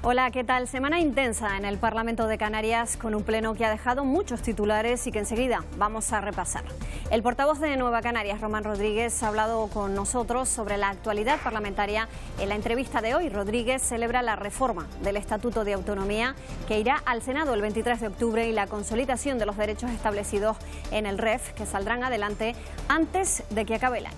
Hola, ¿qué tal? Semana intensa en el Parlamento de Canarias con un pleno que ha dejado muchos titulares y que enseguida vamos a repasar. El portavoz de Nueva Canarias, Román Rodríguez, ha hablado con nosotros sobre la actualidad parlamentaria. En la entrevista de hoy, Rodríguez celebra la reforma del Estatuto de Autonomía que irá al Senado el 23 de octubre y la consolidación de los derechos establecidos en el REF que saldrán adelante antes de que acabe el año.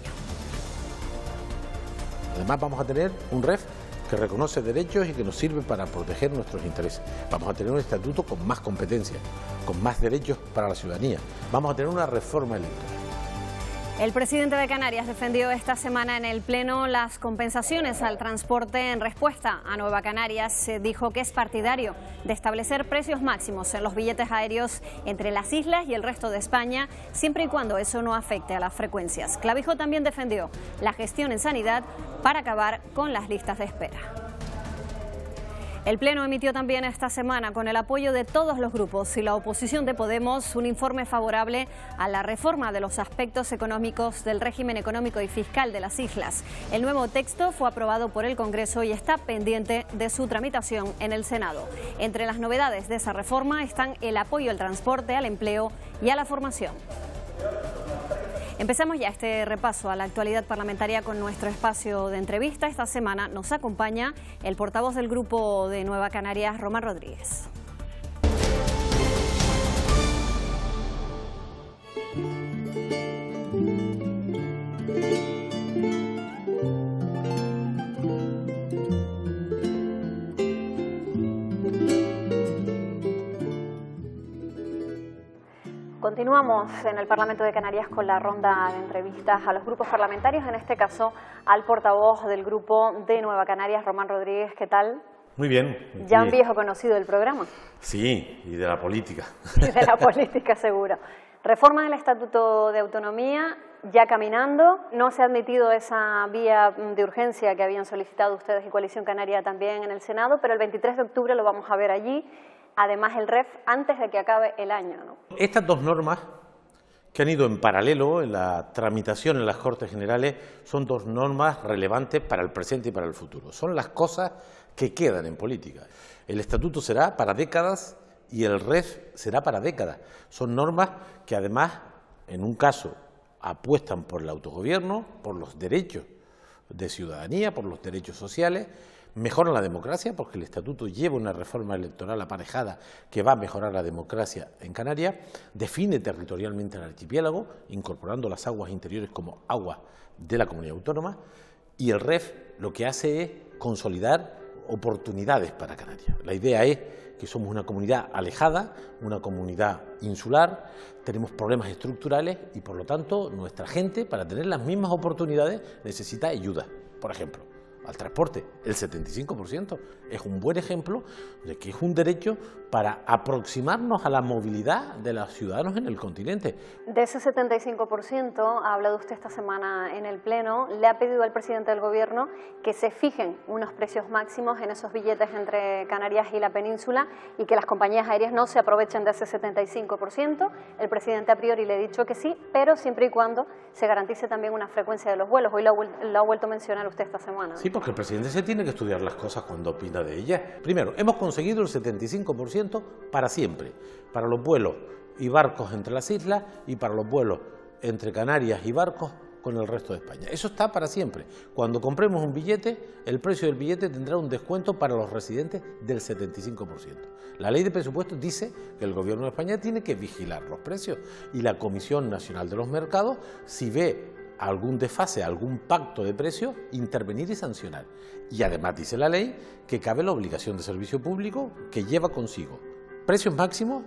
Además vamos a tener un REF que reconoce derechos y que nos sirve para proteger nuestros intereses. Vamos a tener un estatuto con más competencias, con más derechos para la ciudadanía. Vamos a tener una reforma electoral. El presidente de Canarias defendió esta semana en el Pleno las compensaciones al transporte en respuesta a Nueva Canarias. Se dijo que es partidario de establecer precios máximos en los billetes aéreos entre las islas y el resto de España, siempre y cuando eso no afecte a las frecuencias. Clavijo también defendió la gestión en sanidad para acabar con las listas de espera. El Pleno emitió también esta semana, con el apoyo de todos los grupos y la oposición de Podemos, un informe favorable a la reforma de los aspectos económicos del régimen económico y fiscal de las islas. El nuevo texto fue aprobado por el Congreso y está pendiente de su tramitación en el Senado. Entre las novedades de esa reforma están el apoyo al transporte, al empleo y a la formación. Empezamos ya este repaso a la actualidad parlamentaria con nuestro espacio de entrevista. Esta semana nos acompaña el portavoz del Grupo de Nueva Canarias, Román Rodríguez. Continuamos en el Parlamento de Canarias con la ronda de entrevistas a los grupos parlamentarios, en este caso al portavoz del Grupo de Nueva Canarias, Román Rodríguez. ¿Qué tal? Muy bien. Ya un viejo conocido del programa. Sí, y de la política. Y de la política, seguro. Reforma del Estatuto de Autonomía, ya caminando. No se ha admitido esa vía de urgencia que habían solicitado ustedes y Coalición Canaria también en el Senado, pero el 23 de octubre lo vamos a ver allí. Además, el REF antes de que acabe el año, ¿no? Estas dos normas que han ido en paralelo en la tramitación en las Cortes Generales son dos normas relevantes para el presente y para el futuro. Son las cosas que quedan en política. El Estatuto será para décadas y el REF será para décadas. Son normas que además, en un caso, apuestan por el autogobierno, por los derechos de ciudadanía, por los derechos sociales. Mejoran la democracia porque el Estatuto lleva una reforma electoral aparejada que va a mejorar la democracia en Canarias, define territorialmente el archipiélago, incorporando las aguas interiores como aguas de la comunidad autónoma, y el REF lo que hace es consolidar oportunidades para Canarias. La idea es que somos una comunidad alejada, una comunidad insular, tenemos problemas estructurales y por lo tanto nuestra gente, para tener las mismas oportunidades, necesita ayuda, por ejemplo. Al transporte, el 75% es un buen ejemplo de que es un derecho para aproximarnos a la movilidad de los ciudadanos en el continente. De ese 75%, ha hablado usted esta semana en el Pleno, le ha pedido al presidente del Gobierno que se fijen unos precios máximos en esos billetes entre Canarias y la península y que las compañías aéreas no se aprovechen de ese 75%. El presidente a priori le ha dicho que sí, pero siempre y cuando se garantice también una frecuencia de los vuelos. Hoy lo ha vuelto a mencionar usted esta semana. Sí, porque el presidente se tiene que estudiar las cosas cuando opina de ellas. Primero, hemos conseguido el 75% para siempre, para los vuelos y barcos entre las islas y para los vuelos entre Canarias y barcos con el resto de España. Eso está para siempre. Cuando compremos un billete, el precio del billete tendrá un descuento para los residentes del 75%. La ley de presupuestos dice que el Gobierno de España tiene que vigilar los precios y la Comisión Nacional de los Mercados, si ve algún desfase, algún pacto de precios, intervenir y sancionar. Y además dice la ley que cabe la obligación de servicio público que lleva consigo precios máximos,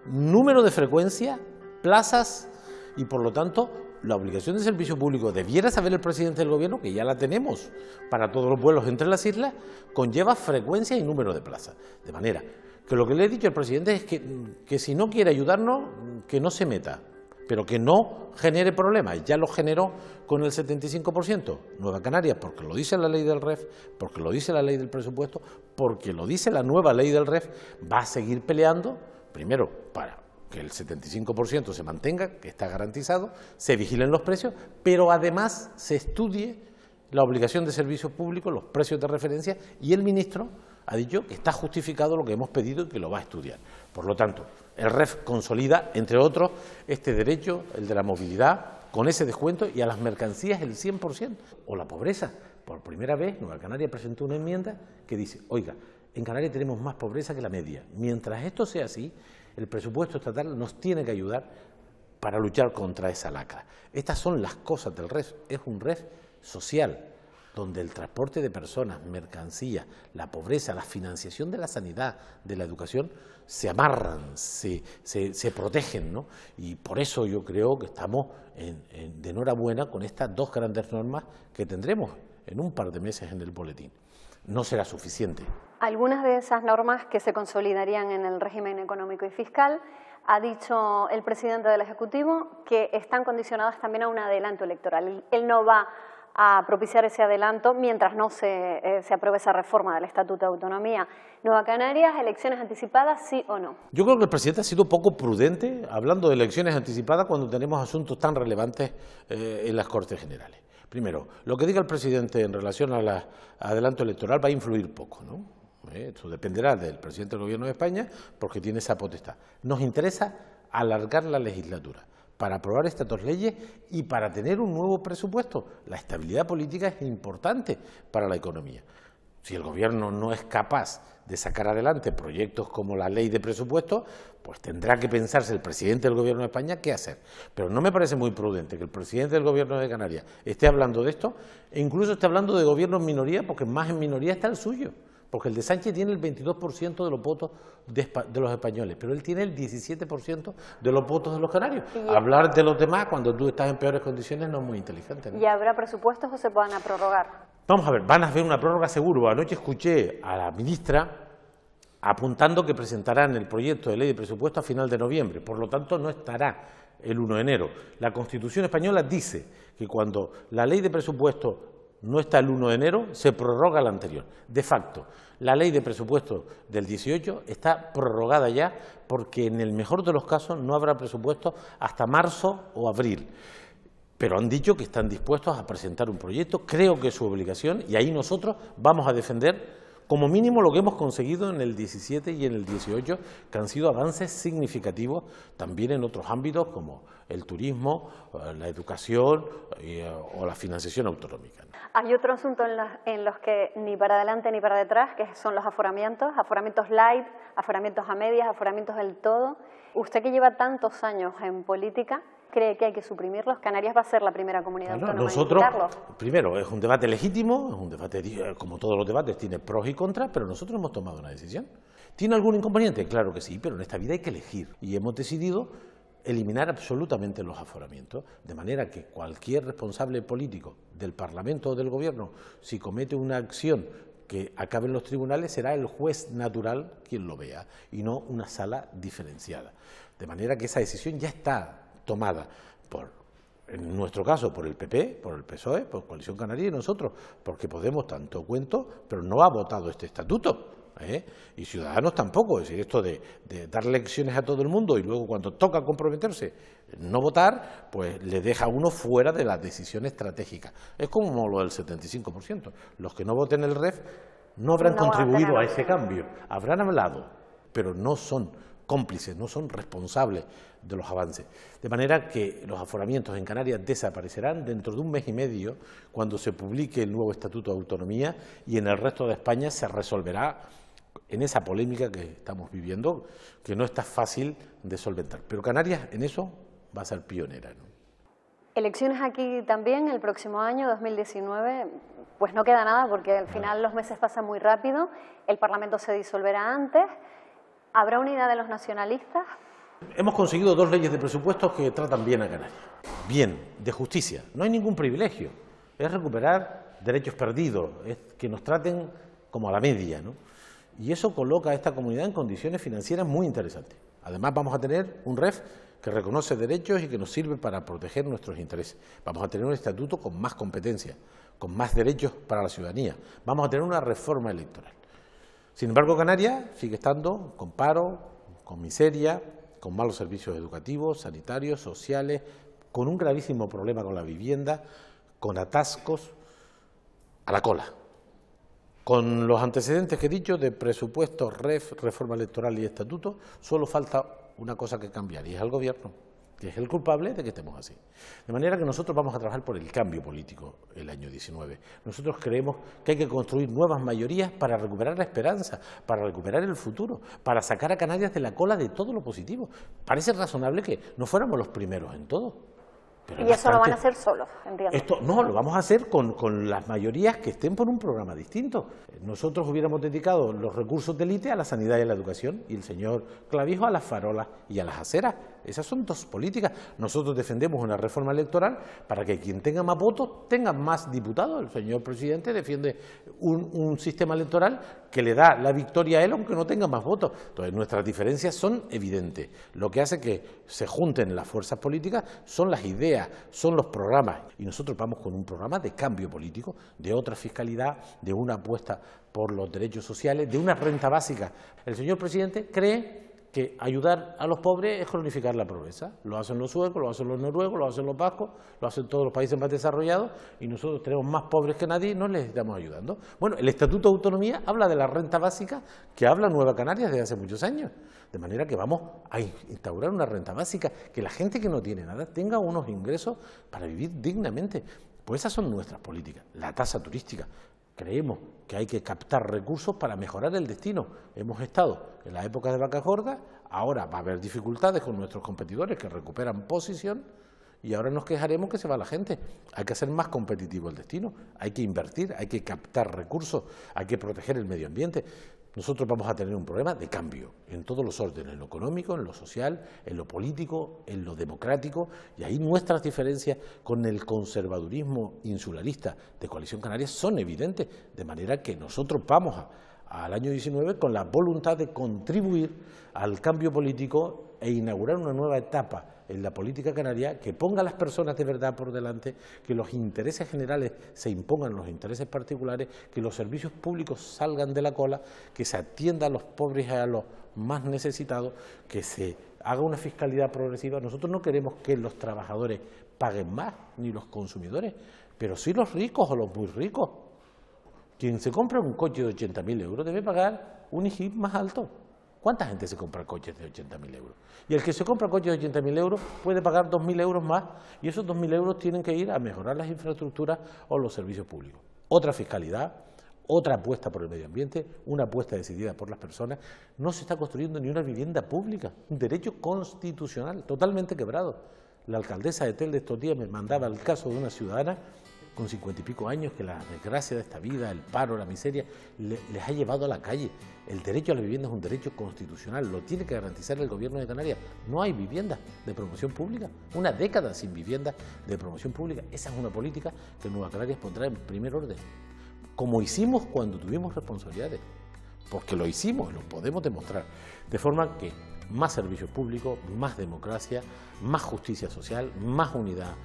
número de frecuencia, plazas y por lo tanto la obligación de servicio público debiera saber el presidente del Gobierno, que ya la tenemos para todos los vuelos entre las islas, conlleva frecuencia y número de plazas. De manera que lo que le he dicho al presidente es que si no quiere ayudarnos, que no se meta, pero que no genere problemas. Ya lo generó con el 75%. Nueva Canarias, porque lo dice la ley del REF, porque lo dice la ley del presupuesto, porque lo dice la nueva ley del REF, va a seguir peleando, primero, para que el 75% se mantenga, que está garantizado, se vigilen los precios, pero además se estudie la obligación de servicio público, los precios de referencia, y el ministro ha dicho que está justificado lo que hemos pedido y que lo va a estudiar. Por lo tanto, el REF consolida, entre otros, este derecho, el de la movilidad, con ese descuento y a las mercancías el 100%. O la pobreza. Por primera vez, Nueva Canarias presentó una enmienda que dice, oiga, en Canarias tenemos más pobreza que la media. Mientras esto sea así, el presupuesto estatal nos tiene que ayudar para luchar contra esa lacra. Estas son las cosas del REF. Es un REF social, donde el transporte de personas, mercancías, la pobreza, la financiación de la sanidad, de la educación, se amarran, se protegen, ¿no? Y por eso yo creo que estamos de enhorabuena con estas dos grandes normas que tendremos en un par de meses en el boletín. No será suficiente. Algunas de esas normas que se consolidarían en el régimen económico y fiscal, ha dicho el presidente del Ejecutivo que están condicionadas también a un adelanto electoral. Él no va a propiciar ese adelanto mientras no se apruebe esa reforma del Estatuto de Autonomía. Nueva Canarias, elecciones anticipadas, ¿sí o no? Yo creo que el presidente ha sido poco prudente hablando de elecciones anticipadas cuando tenemos asuntos tan relevantes en las Cortes Generales. Primero, lo que diga el presidente en relación al adelanto electoral va a influir poco, ¿no? Eso dependerá del presidente del Gobierno de España porque tiene esa potestad. Nos interesa alargar la legislatura para aprobar estas dos leyes y para tener un nuevo presupuesto. La estabilidad política es importante para la economía. Si el Gobierno no es capaz de sacar adelante proyectos como la ley de presupuesto, pues tendrá que pensarse el presidente del Gobierno de España qué hacer. Pero no me parece muy prudente que el presidente del Gobierno de Canarias esté hablando de esto e incluso esté hablando de gobierno en minoría, porque más en minoría está el suyo. Porque el de Sánchez tiene el 22% de los votos de los españoles, pero él tiene el 17% de los votos de los canarios. Hablar de los demás cuando tú estás en peores condiciones no es muy inteligente, ¿no? ¿Y habrá presupuestos o se van a prorrogar? Vamos a ver, van a hacer una prórroga seguro. Anoche escuché a la ministra apuntando que presentarán el proyecto de ley de presupuesto a final de noviembre, por lo tanto no estará el 1 de enero. La Constitución española dice que cuando la ley de presupuesto no está el 1 de enero, se prorroga la anterior. De facto, la ley de presupuesto del 18 está prorrogada ya porque en el mejor de los casos no habrá presupuesto hasta marzo o abril. Pero han dicho que están dispuestos a presentar un proyecto, creo que es su obligación y ahí nosotros vamos a defender como mínimo lo que hemos conseguido en el 17 y en el 18, que han sido avances significativos también en otros ámbitos como el turismo, la educación o la financiación autonómica. Hay otro asunto en los que ni para adelante ni para detrás, que son los aforamientos light, aforamientos a medias, aforamientos del todo. Usted que lleva tantos años en política, ¿cree que hay que suprimirlos? Canarias va a ser la primera comunidad autónoma nosotros, en quitarlos. Primero, es un debate legítimo, es un debate, como todos los debates, tiene pros y contras, pero nosotros hemos tomado una decisión. ¿Tiene algún inconveniente? Claro que sí, pero en esta vida hay que elegir. Y hemos decidido eliminar absolutamente los aforamientos, de manera que cualquier responsable político del Parlamento o del Gobierno, si comete una acción que acabe en los tribunales, será el juez natural quien lo vea, y no una sala diferenciada. De manera que esa decisión ya está tomada en nuestro caso, por el PP, por el PSOE, por Coalición Canaria y nosotros, porque Podemos tanto cuento, pero no ha votado este estatuto, y Ciudadanos tampoco. Es decir, esto de dar lecciones a todo el mundo y luego cuando toca comprometerse no votar, pues le deja a uno fuera de la decisión estratégica. Es como lo del 75%. Los que no voten el REF no habrán contribuido a ese cambio, habrán hablado, pero no son cómplices, no son responsables de los avances. De manera que los aforamientos en Canarias desaparecerán dentro de un mes y medio, cuando se publique el nuevo Estatuto de Autonomía, y en el resto de España se resolverá en esa polémica que estamos viviendo, que no está fácil de solventar. Pero Canarias en eso va a ser pionera, ¿no? Elecciones aquí también el próximo año, 2019, pues no queda nada porque al final los meses pasan muy rápido, el Parlamento se disolverá antes. ¿Habrá unidad de los nacionalistas? Hemos conseguido dos leyes de presupuestos que tratan bien a Canarias. Bien, de justicia. No hay ningún privilegio. Es recuperar derechos perdidos, es que nos traten como a la media, ¿no? Y eso coloca a esta comunidad en condiciones financieras muy interesantes. Además vamos a tener un REF que reconoce derechos y que nos sirve para proteger nuestros intereses. Vamos a tener un estatuto con más competencias, con más derechos para la ciudadanía. Vamos a tener una reforma electoral. Sin embargo, Canarias sigue estando con paro, con miseria, con malos servicios educativos, sanitarios, sociales, con un gravísimo problema con la vivienda, con atascos a la cola. Con los antecedentes que he dicho de presupuestos, reforma electoral y estatuto, solo falta una cosa que cambiar, y es al gobierno, que es el culpable de que estemos así. De manera que nosotros vamos a trabajar por el cambio político el año 19. Nosotros creemos que hay que construir nuevas mayorías para recuperar la esperanza, para recuperar el futuro, para sacar a Canarias de la cola de todo lo positivo. Parece razonable que no fuéramos los primeros en todo. Pero y eso lo van a hacer solos, entiendo. Esto no, lo vamos a hacer con las mayorías que estén por un programa distinto. Nosotros hubiéramos dedicado los recursos de élite a la sanidad y a la educación, y el señor Clavijo a las farolas y a las aceras. Esas son dos políticas. Nosotros defendemos una reforma electoral para que quien tenga más votos tenga más diputados. El señor presidente defiende un sistema electoral que le da la victoria a él aunque no tenga más votos. Entonces nuestras diferencias son evidentes. Lo que hace que se junten las fuerzas políticas son las ideas, son los programas. Y nosotros vamos con un programa de cambio político, de otra fiscalidad, de una apuesta por los derechos sociales, de una renta básica. El señor presidente cree que ayudar a los pobres es cronificar la pobreza. Lo hacen los suecos, lo hacen los noruegos, lo hacen los vascos, lo hacen todos los países más desarrollados, y nosotros tenemos más pobres que nadie y no les estamos ayudando. Bueno, el Estatuto de Autonomía habla de la renta básica que habla Nueva Canarias desde hace muchos años. De manera que vamos a instaurar una renta básica, que la gente que no tiene nada tenga unos ingresos para vivir dignamente. Pues esas son nuestras políticas. La tasa turística. Creemos que hay que captar recursos para mejorar el destino. Hemos estado en la época de vacas gordas, ahora va a haber dificultades con nuestros competidores que recuperan posición y ahora nos quejaremos que se va la gente. Hay que hacer más competitivo el destino, hay que invertir, hay que captar recursos, hay que proteger el medio ambiente. Nosotros vamos a tener un problema de cambio en todos los órdenes, en lo económico, en lo social, en lo político, en lo democrático, y ahí nuestras diferencias con el conservadurismo insularista de Coalición Canaria son evidentes, de manera que nosotros vamos al año 19 con la voluntad de contribuir al cambio político e inaugurar una nueva etapa en la política canaria que ponga a las personas de verdad por delante, que los intereses generales se impongan los intereses particulares, que los servicios públicos salgan de la cola, que se atienda a los pobres y a los más necesitados, que se haga una fiscalidad progresiva. Nosotros no queremos que los trabajadores paguen más, ni los consumidores, pero sí los ricos o los muy ricos. Quien se compra un coche de 80.000 euros debe pagar un IGIP más alto. ¿Cuánta gente se compra coches de 80.000 euros? Y el que se compra coches de 80.000 euros puede pagar 2.000 euros más, y esos 2.000 euros tienen que ir a mejorar las infraestructuras o los servicios públicos. Otra fiscalidad, otra apuesta por el medio ambiente, una apuesta decidida por las personas. No se está construyendo ni una vivienda pública, un derecho constitucional totalmente quebrado. La alcaldesa de Telde estos días me mandaba el caso de una ciudadana con 50 y pico años, que la desgracia de esta vida, el paro, la miseria, les ha llevado a la calle. El derecho a la vivienda es un derecho constitucional, lo tiene que garantizar el Gobierno de Canarias. No hay vivienda de promoción pública, una década sin vivienda de promoción pública. Esa es una política que Nueva Canarias pondrá en primer orden, como hicimos cuando tuvimos responsabilidades, porque lo hicimos, lo podemos demostrar, de forma que más servicios públicos, más democracia, más justicia social, más unidad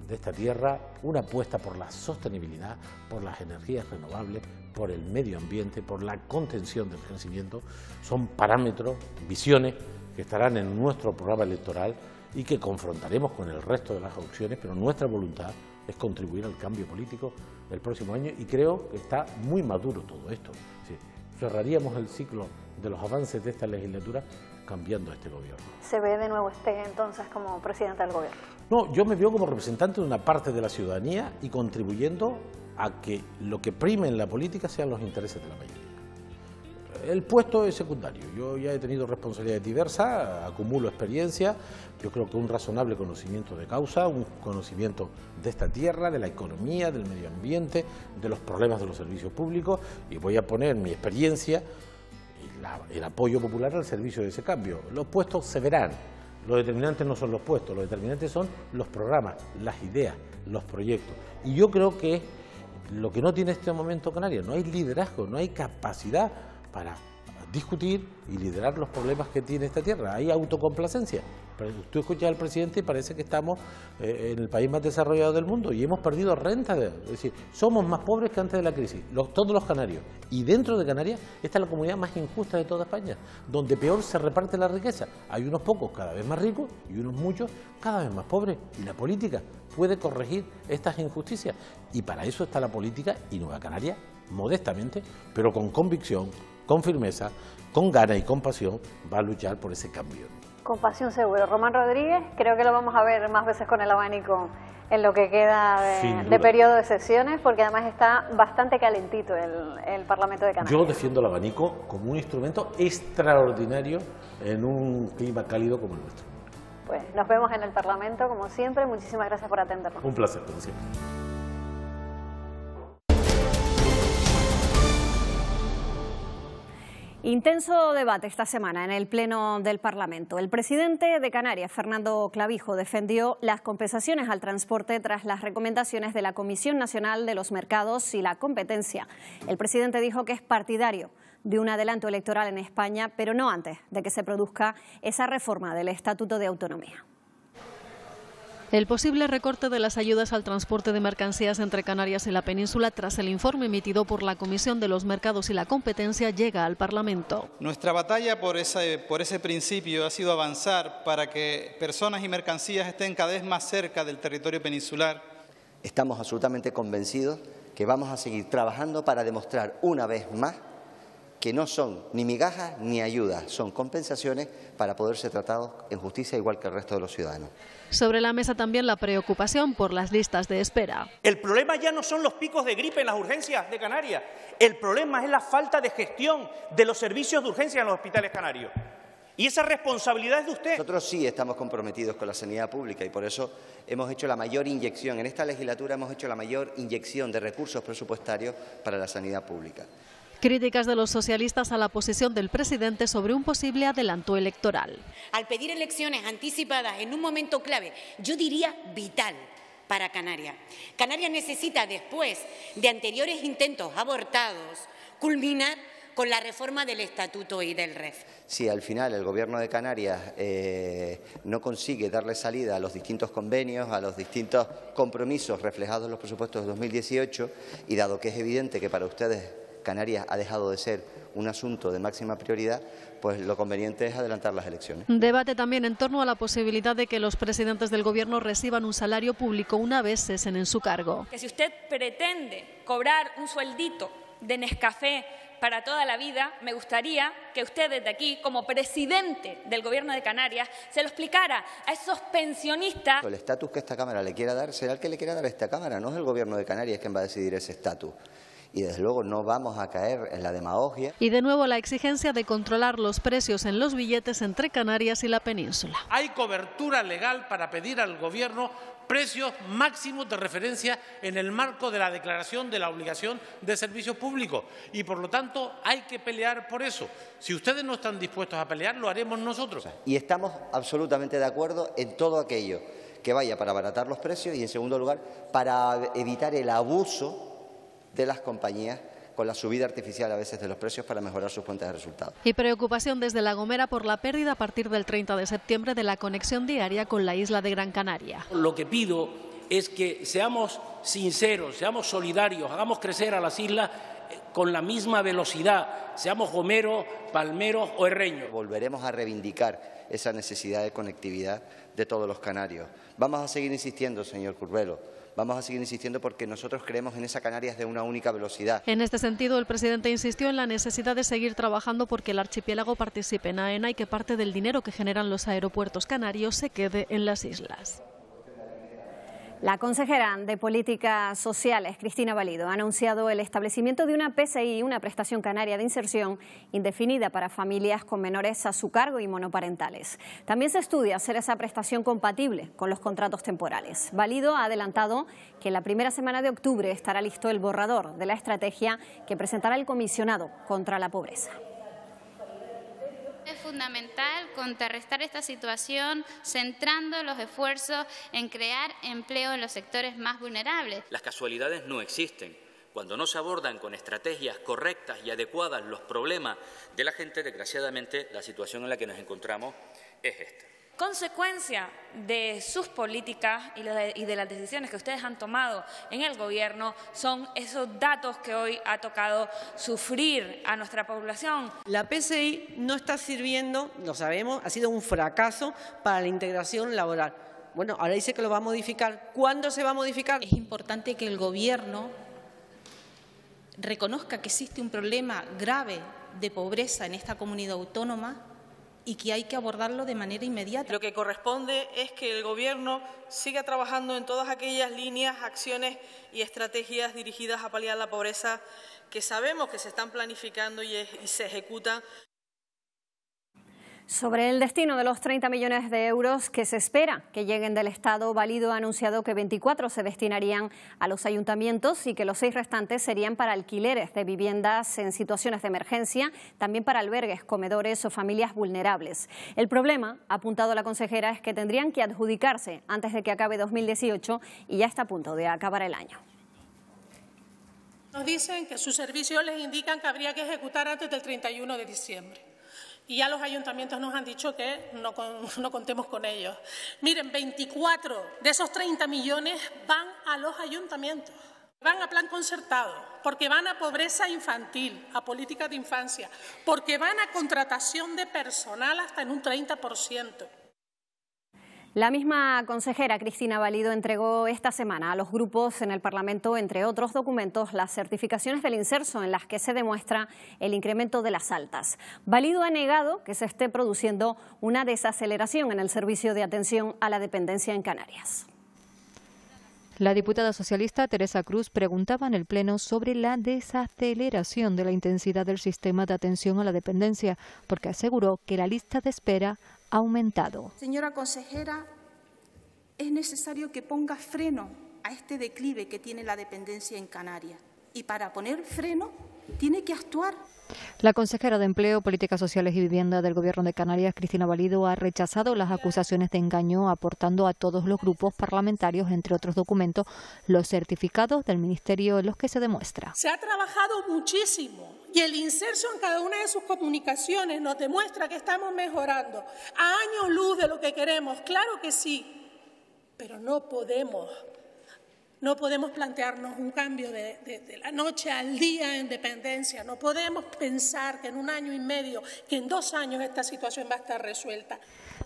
de esta tierra, una apuesta por la sostenibilidad, por las energías renovables, por el medio ambiente, por la contención del crecimiento. Son parámetros, visiones que estarán en nuestro programa electoral y que confrontaremos con el resto de las opciones, pero nuestra voluntad es contribuir al cambio político del próximo año, y creo que está muy maduro todo esto. Sí, cerraríamos el ciclo de los avances de esta legislatura cambiando a este gobierno. ¿Se ve de nuevo usted entonces como presidente del gobierno? No, yo me veo como representante de una parte de la ciudadanía y contribuyendo a que lo que prime en la política sean los intereses de la mayoría. El puesto es secundario. Yo ya he tenido responsabilidades diversas, acumulo experiencia. Yo creo que un razonable conocimiento de causa, un conocimiento de esta tierra, de la economía, del medio ambiente, de los problemas de los servicios públicos, y voy a poner mi experiencia y el apoyo popular al servicio de ese cambio. Los puestos se verán. Lo determinante no son los puestos, lo determinante son los programas, las ideas, los proyectos. Y yo creo que lo que no tiene este momento Canarias, no hay liderazgo, no hay capacidad para discutir y liderar los problemas que tiene esta tierra. Hay autocomplacencia. Tú escuchas al presidente y parece que estamos en el país más desarrollado del mundo y hemos perdido renta. Es decir, somos más pobres que antes de la crisis, todos los canarios. Y dentro de Canarias, esta es la comunidad más injusta de toda España, donde peor se reparte la riqueza. Hay unos pocos cada vez más ricos y unos muchos cada vez más pobres. Y la política puede corregir estas injusticias. Y para eso está la política, y Nueva Canarias modestamente, pero con convicción, con firmeza, con ganas y con pasión, va a luchar por ese cambio. Con pasión seguro. Román Rodríguez, creo que lo vamos a ver más veces con el abanico en lo que queda de periodo de sesiones, porque además está bastante calentito el Parlamento de Canarias. Yo defiendo el abanico como un instrumento extraordinario en un clima cálido como el nuestro. Pues nos vemos en el Parlamento, como siempre. Muchísimas gracias por atendernos. Un placer, como siempre. Intenso debate esta semana en el Pleno del Parlamento. El presidente de Canarias, Fernando Clavijo, defendió las compensaciones al transporte tras las recomendaciones de la Comisión Nacional de los Mercados y la Competencia. El presidente dijo que es partidario de un adelanto electoral en España, pero no antes de que se produzca esa reforma del Estatuto de Autonomía. El posible recorte de las ayudas al transporte de mercancías entre Canarias y la península tras el informe emitido por la Comisión de los Mercados y la Competencia llega al Parlamento. Nuestra batalla por ese principio ha sido avanzar para que personas y mercancías estén cada vez más cerca del territorio peninsular. Estamos absolutamente convencidos que vamos a seguir trabajando para demostrar una vez más que no son ni migajas ni ayudas, son compensaciones para poder ser tratados en justicia igual que el resto de los ciudadanos. Sobre la mesa también la preocupación por las listas de espera. El problema ya no son los picos de gripe en las urgencias de Canarias, el problema es la falta de gestión de los servicios de urgencia en los hospitales canarios. Y esa responsabilidad es de usted. Nosotros sí estamos comprometidos con la sanidad pública y por eso hemos hecho la mayor inyección. En esta legislatura hemos hecho la mayor inyección de recursos presupuestarios para la sanidad pública. Críticas de los socialistas a la posición del presidente sobre un posible adelanto electoral. Al pedir elecciones anticipadas en un momento clave, yo diría vital para Canarias. Canarias necesita, después de anteriores intentos abortados, culminar con la reforma del Estatuto y del REF. Si al final el Gobierno de Canarias no consigue darle salida a los distintos convenios, a los distintos compromisos reflejados en los presupuestos de 2018, y dado que es evidente que para ustedes Canarias ha dejado de ser un asunto de máxima prioridad, pues lo conveniente es adelantar las elecciones. Debate también en torno a la posibilidad de que los presidentes del Gobierno reciban un salario público una vez cesen en su cargo. Que si usted pretende cobrar un sueldito de Nescafé para toda la vida, me gustaría que usted desde aquí, como presidente del Gobierno de Canarias, se lo explicara a esos pensionistas. El estatus que esta Cámara le quiera dar será el que le quiera dar a esta Cámara, no es el Gobierno de Canarias quien va a decidir ese estatus. Y desde luego no vamos a caer en la demagogia. Y de nuevo la exigencia de controlar los precios en los billetes entre Canarias y la península. Hay cobertura legal para pedir al Gobierno precios máximos de referencia en el marco de la declaración de la obligación de servicio público y por lo tanto hay que pelear por eso. Si ustedes no están dispuestos a pelear, lo haremos nosotros. Y estamos absolutamente de acuerdo en todo aquello que vaya para abaratar los precios y, en segundo lugar, para evitar el abuso de las compañías con la subida artificial a veces de los precios para mejorar sus cuentas de resultados. Y preocupación desde La Gomera por la pérdida a partir del 30 de septiembre de la conexión diaria con la isla de Gran Canaria. Lo que pido es que seamos sinceros, seamos solidarios, hagamos crecer a las islas con la misma velocidad, seamos gomeros, palmeros o herreños. Volveremos a reivindicar esa necesidad de conectividad de todos los canarios. Vamos a seguir insistiendo, señor Curbelo. Vamos a seguir insistiendo porque nosotros creemos en esa Canarias de una única velocidad. En este sentido, el presidente insistió en la necesidad de seguir trabajando porque el archipiélago participe en AENA y que parte del dinero que generan los aeropuertos canarios se quede en las islas. La consejera de Políticas Sociales, Cristina Valido, ha anunciado el establecimiento de una PSI, una prestación canaria de inserción indefinida para familias con menores a su cargo y monoparentales. También se estudia hacer esa prestación compatible con los contratos temporales. Valido ha adelantado que en la primera semana de octubre estará listo el borrador de la estrategia que presentará el comisionado contra la pobreza. Es fundamental contrarrestar esta situación centrando los esfuerzos en crear empleo en los sectores más vulnerables. Las casualidades no existen. Cuando no se abordan con estrategias correctas y adecuadas los problemas de la gente, desgraciadamente la situación en la que nos encontramos es esta. Consecuencia de sus políticas y de las decisiones que ustedes han tomado en el Gobierno son esos datos que hoy ha tocado sufrir a nuestra población. La PSI no está sirviendo, lo sabemos, ha sido un fracaso para la integración laboral. Bueno, ahora dice que lo va a modificar. ¿Cuándo se va a modificar? Es importante que el Gobierno reconozca que existe un problema grave de pobreza en esta comunidad autónoma y que hay que abordarlo de manera inmediata. Lo que corresponde es que el Gobierno siga trabajando en todas aquellas líneas, acciones y estrategias dirigidas a paliar la pobreza que sabemos que se están planificando y se ejecutan. Sobre el destino de los 30 millones de euros que se espera que lleguen del Estado, Valido ha anunciado que 24 se destinarían a los ayuntamientos y que los 6 restantes serían para alquileres de viviendas en situaciones de emergencia, también para albergues, comedores o familias vulnerables. El problema, ha apuntado la consejera, es que tendrían que adjudicarse antes de que acabe 2018 y ya está a punto de acabar el año. Nos dicen que sus servicios les indican que habría que ejecutar antes del 31 de diciembre. Y ya los ayuntamientos nos han dicho que no contemos con ellos. Miren, 24 de esos 30 millones van a los ayuntamientos. Van a plan concertado, porque van a pobreza infantil, a políticas de infancia, porque van a contratación de personal hasta en un 30%. La misma consejera Cristina Valido entregó esta semana a los grupos en el Parlamento, entre otros documentos, las certificaciones del Inserso en las que se demuestra el incremento de las altas. Valido ha negado que se esté produciendo una desaceleración en el servicio de atención a la dependencia en Canarias. La diputada socialista Teresa Cruz preguntaba en el Pleno sobre la desaceleración de la intensidad del sistema de atención a la dependencia, porque aseguró que la lista de espera ha aumentado. Señora consejera, es necesario que ponga freno a este declive que tiene la dependencia en Canarias. Y para poner freno, tiene que actuar. La consejera de Empleo, Políticas Sociales y Vivienda del Gobierno de Canarias, Cristina Valido, ha rechazado las acusaciones de engaño, aportando a todos los grupos parlamentarios, entre otros documentos, los certificados del Ministerio en los que se demuestra. Se ha trabajado muchísimo y el Inserso en cada una de sus comunicaciones nos demuestra que estamos mejorando a años luz de lo que queremos. Claro que sí, pero no podemos plantearnos un cambio de la noche al día en dependencia. No podemos pensar que en un año y medio, que en 2 años esta situación va a estar resuelta.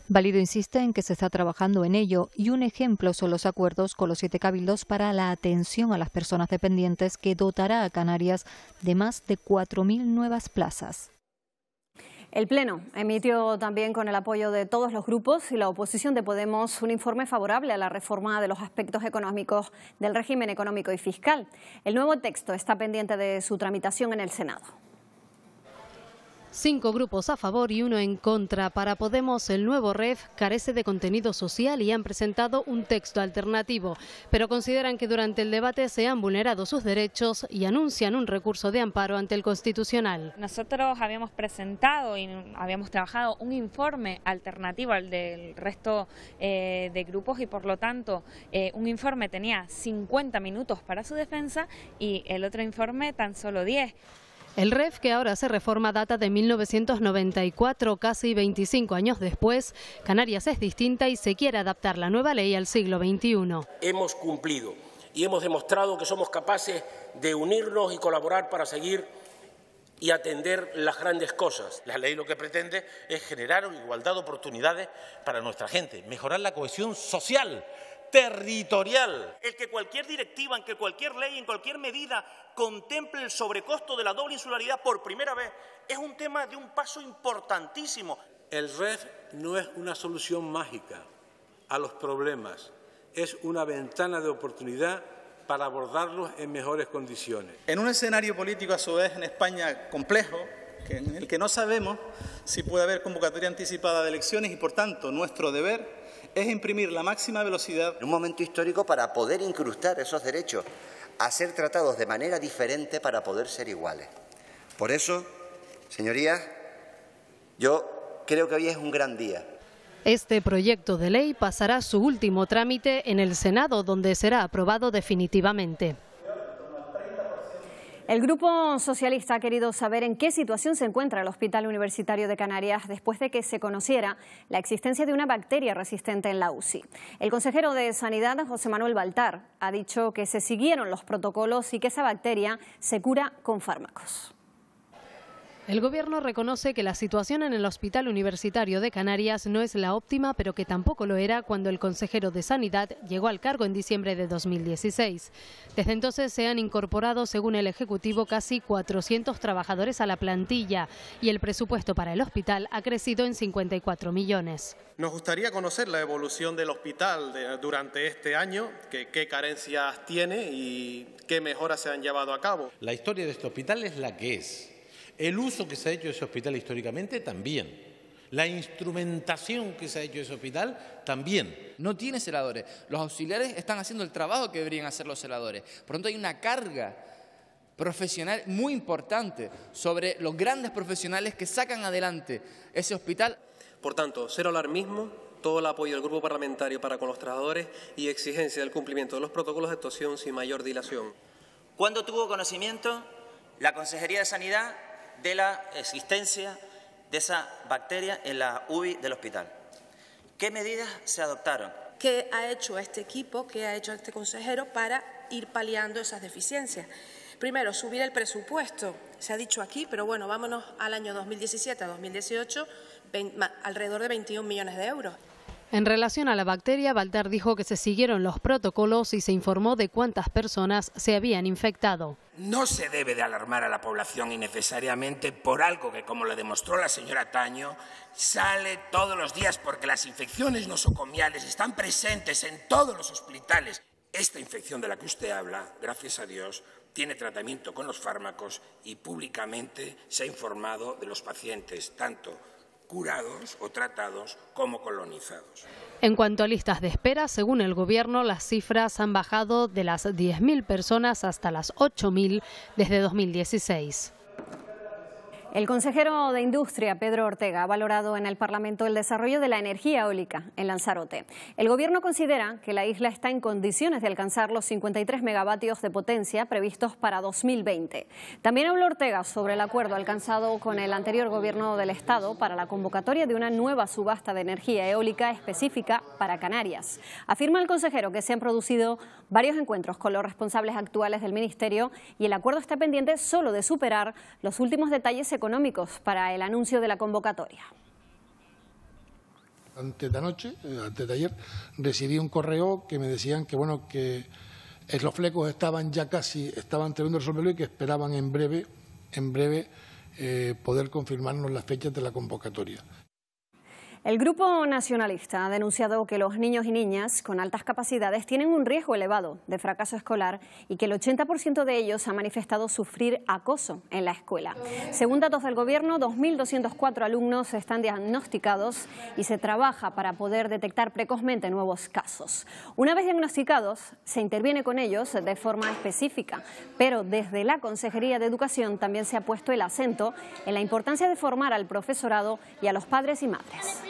Valido insiste en que se está trabajando en ello y un ejemplo son los acuerdos con los 7 cabildos para la atención a las personas dependientes, que dotará a Canarias de más de 4.000 nuevas plazas. El Pleno emitió también, con el apoyo de todos los grupos y la oposición de Podemos, un informe favorable a la reforma de los aspectos económicos del régimen económico y fiscal. El nuevo texto está pendiente de su tramitación en el Senado. 5 grupos a favor y 1 en contra. Para Podemos, el nuevo REF carece de contenido social y han presentado un texto alternativo, pero consideran que durante el debate se han vulnerado sus derechos y anuncian un recurso de amparo ante el Constitucional. Nosotros habíamos presentado y habíamos trabajado un informe alternativo al del resto de grupos y, por lo tanto, un informe tenía 50 minutos para su defensa y el otro informe tan solo 10. El REF, que ahora se reforma, data de 1994, casi 25 años después. Canarias es distinta y se quiere adaptar la nueva ley al siglo XXI. Hemos cumplido y hemos demostrado que somos capaces de unirnos y colaborar para seguir y atender las grandes cosas. La ley lo que pretende es generar igualdad de oportunidades para nuestra gente, mejorar la cohesión social, territorial. El que cualquier directiva, en que cualquier ley, en cualquier medida contemple el sobrecosto de la doble insularidad por primera vez, es un tema de un paso importantísimo. El REF no es una solución mágica a los problemas, es una ventana de oportunidad para abordarlos en mejores condiciones. En un escenario político, a su vez, en España complejo, en el que no sabemos si puede haber convocatoria anticipada de elecciones y, por tanto, nuestro deber es imprimir la máxima velocidad. En un momento histórico para poder incrustar esos derechos, a ser tratados de manera diferente para poder ser iguales. Por eso, señorías, yo creo que hoy es un gran día. Este proyecto de ley pasará su último trámite en el Senado, donde será aprobado definitivamente. El Grupo Socialista ha querido saber en qué situación se encuentra el Hospital Universitario de Canarias después de que se conociera la existencia de una bacteria resistente en la UCI. El consejero de Sanidad, José Manuel Baltar, ha dicho que se siguieron los protocolos y que esa bacteria se cura con fármacos. El Gobierno reconoce que la situación en el Hospital Universitario de Canarias no es la óptima, pero que tampoco lo era cuando el consejero de Sanidad llegó al cargo en diciembre de 2016. Desde entonces se han incorporado, según el Ejecutivo, casi 400 trabajadores a la plantilla y el presupuesto para el hospital ha crecido en 54 millones. Nos gustaría conocer la evolución del hospital durante este año, qué carencias tiene y qué mejoras se han llevado a cabo. La historia de este hospital es la que es. El uso que se ha hecho de ese hospital históricamente también. La instrumentación que se ha hecho de ese hospital también. No tiene celadores. Los auxiliares están haciendo el trabajo que deberían hacer los celadores. Por lo tanto, hay una carga profesional muy importante sobre los grandes profesionales que sacan adelante ese hospital. Por tanto, cero alarmismo, todo el apoyo del Grupo Parlamentario para con los trabajadores y exigencia del cumplimiento de los protocolos de actuación sin mayor dilación. ¿Cuándo tuvo conocimiento la Consejería de Sanidad de la existencia de esa bacteria en la UBI del hospital? ¿Qué medidas se adoptaron? ¿Qué ha hecho este equipo, qué ha hecho este consejero para ir paliando esas deficiencias? Primero, subir el presupuesto. Se ha dicho aquí, pero bueno, vámonos al año 2017 a 2018, alrededor de 21 millones de euros. En relación a la bacteria, Baltar dijo que se siguieron los protocolos y se informó de cuántas personas se habían infectado. No se debe de alarmar a la población innecesariamente por algo que, como lo demostró la señora Taño, sale todos los días porque las infecciones nosocomiales están presentes en todos los hospitales. Esta infección de la que usted habla, gracias a Dios, tiene tratamiento con los fármacos y públicamente se ha informado de los pacientes, tanto curados o tratados como colonizados. En cuanto a listas de espera, según el Gobierno, las cifras han bajado de las 10.000 personas hasta las 8.000 desde 2016. El consejero de Industria, Pedro Ortega, ha valorado en el Parlamento el desarrollo de la energía eólica en Lanzarote. El Gobierno considera que la isla está en condiciones de alcanzar los 53 megavatios de potencia previstos para 2020. También habló Ortega sobre el acuerdo alcanzado con el anterior Gobierno del Estado para la convocatoria de una nueva subasta de energía eólica específica para Canarias. Afirma el consejero que se han producido varios encuentros con los responsables actuales del Ministerio y el acuerdo está pendiente solo de superar los últimos detalles económicos para el anuncio de la convocatoria. Antes de ayer, recibí un correo que me decían que bueno, que los flecos estaban terminando de resolverlo y que esperaban en breve poder confirmarnos las fechas de la convocatoria. El Grupo Nacionalista ha denunciado que los niños y niñas con altas capacidades tienen un riesgo elevado de fracaso escolar y que el 80% de ellos ha manifestado sufrir acoso en la escuela. Según datos del Gobierno, 2.204 alumnos están diagnosticados y se trabaja para poder detectar precozmente nuevos casos. Una vez diagnosticados, se interviene con ellos de forma específica, pero desde la Consejería de Educación también se ha puesto el acento en la importancia de formar al profesorado y a los padres y madres.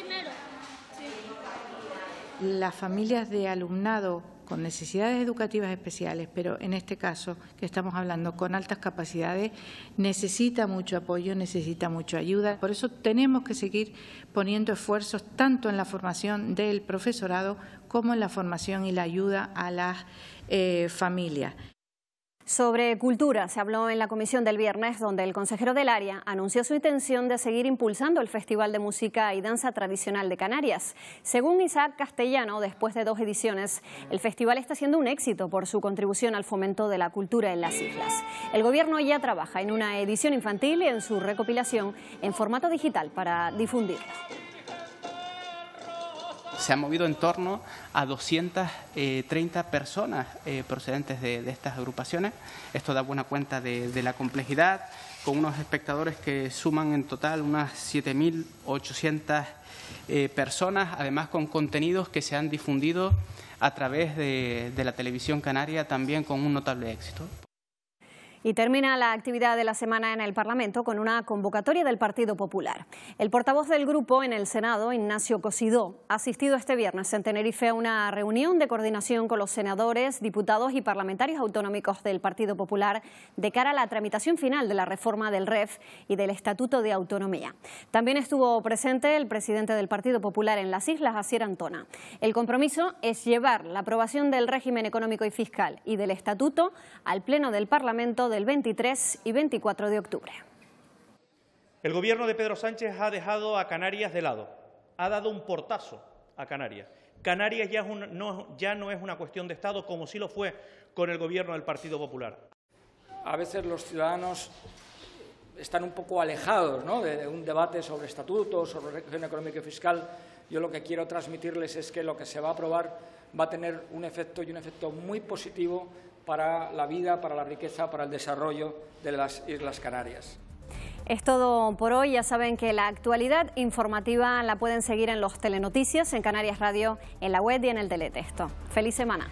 Las familias de alumnado con necesidades educativas especiales, pero en este caso que estamos hablando con altas capacidades, necesita mucho apoyo, necesita mucha ayuda. Por eso tenemos que seguir poniendo esfuerzos tanto en la formación del profesorado como en la formación y la ayuda a las familias. Sobre cultura se habló en la comisión del viernes, donde el consejero del área anunció su intención de seguir impulsando el Festival de Música y Danza Tradicional de Canarias. Según Isaac Castellano, después de 2 ediciones, el festival está siendo un éxito por su contribución al fomento de la cultura en las islas. El Gobierno ya trabaja en una edición infantil y en su recopilación en formato digital para difundirlo. Se ha movido en torno a 230 personas procedentes de estas agrupaciones. Esto da buena cuenta de la complejidad, con unos espectadores que suman en total unas 7.800 personas, además con contenidos que se han difundido a través de la televisión canaria también con un notable éxito. Y termina la actividad de la semana en el Parlamento con una convocatoria del Partido Popular. El portavoz del grupo en el Senado, Ignacio Cosidó, ha asistido este viernes en Tenerife a una reunión de coordinación con los senadores, diputados y parlamentarios autonómicos del Partido Popular de cara a la tramitación final de la reforma del REF y del Estatuto de Autonomía. También estuvo presente el presidente del Partido Popular en las Islas, Asier Antona. El compromiso es llevar la aprobación del régimen económico y fiscal y del Estatuto al Pleno del Parlamento del 23 y 24 de octubre. El gobierno de Pedro Sánchez ha dejado a Canarias de lado, ha dado un portazo a Canarias. Canarias ya no es una cuestión de Estado como sí lo fue con el gobierno del Partido Popular. A veces los ciudadanos están un poco alejados, ¿no?, de un debate sobre estatutos, sobre régimen económico y fiscal. Yo lo que quiero transmitirles es que lo que se va a aprobar va a tener un efecto, y un efecto muy positivo para la vida, para la riqueza, para el desarrollo de las Islas Canarias. Es todo por hoy. Ya saben que la actualidad informativa la pueden seguir en los Telenoticias, en Canarias Radio, en la web y en el teletexto. ¡Feliz semana!